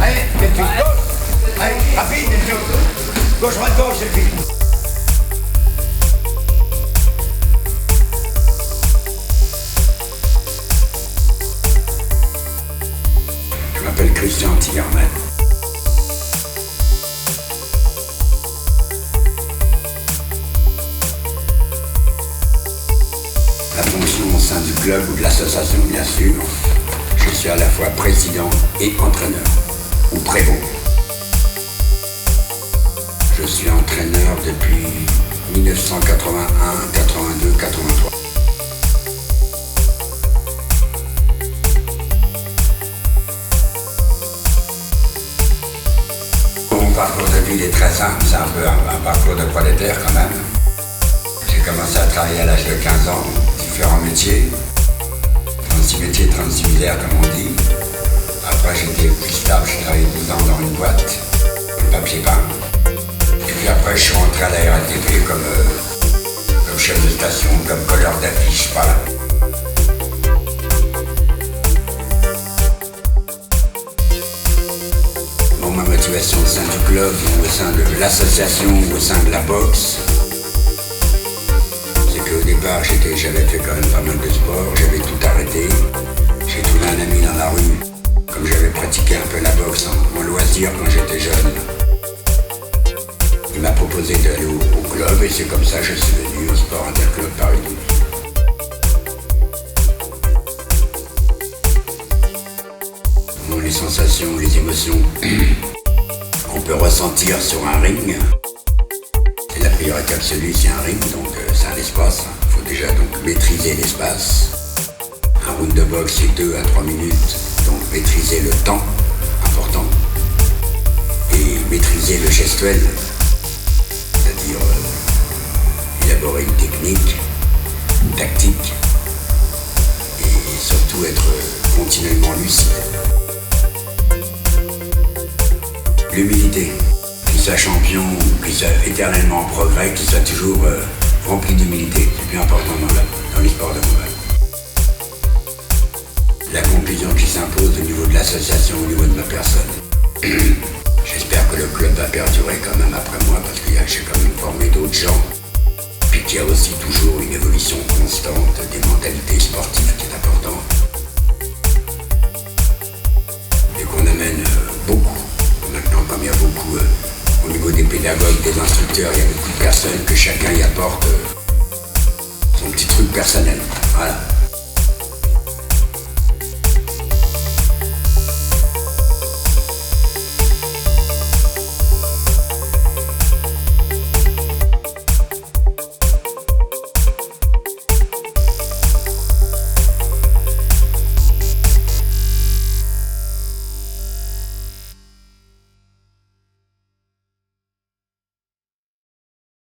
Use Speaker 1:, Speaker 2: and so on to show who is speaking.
Speaker 1: Allez, Delphine, gauche. Allez, rapide, Delphine. Gauche, droite, gauche, Delphine. Je m'appelle Christian Tigerman. La fonction au sein du club ou de l'association, bien sûr, je suis à la fois président et entraîneur, ou prévôt. Je suis entraîneur depuis 1981, 82, 83. Mon parcours de vie est très simple, c'est un peu un parcours de prolétaire quand même. J'ai commencé à travailler à l'âge de 15 ans, différents métiers. 36 métiers, 36 misères comme on dit. Après j'étais plus stable, j'ai travaillé 12 ans dans une boîte, le papier peint. Et puis après je suis rentré à la RATP comme chef de station, comme colleur d'affiches, voilà. Bon, ma motivation au sein du club, ou au sein de l'association, ou au sein de la boxe, c'est qu'au départ j'avais fait quand même pas mal de sport, j'avais tout arrêté. J'ai trouvé un ami dans la rue, comme j'avais pratiqué un peu la boxe en loisir quand j'étais jeune. Il m'a proposé d'aller au club et c'est comme ça que je suis venu au Sport Interclub Paris 12. Bon, les sensations, les émotions qu'on peut ressentir sur un ring, c'est la priorité absolue, c'est un ring, donc c'est un espace. Il faut déjà donc maîtriser l'espace. Un round de boxe, c'est 2 à 3 minutes, donc maîtriser le temps, important, et maîtriser le gestuel, c'est-à-dire élaborer une technique, une tactique, et surtout être continuellement lucide. L'humilité, qu'il soit champion, qu'il soit éternellement en progrès, qu'il soit toujours rempli d'humilité, c'est plus important dans les sports de combat. La conclusion qui s'impose au niveau de l'association, au niveau de ma personne. J'espère que le club va perdurer quand même après moi parce que j'ai quand même formé d'autres gens. Puis qu'il y a aussi toujours une évolution constante des mentalités sportives qui est importante. Et qu'on amène beaucoup. Maintenant, comme il y a beaucoup au niveau des pédagogues, des instructeurs, il y a beaucoup de personnes que chacun y apporte son petit truc personnel. Voilà.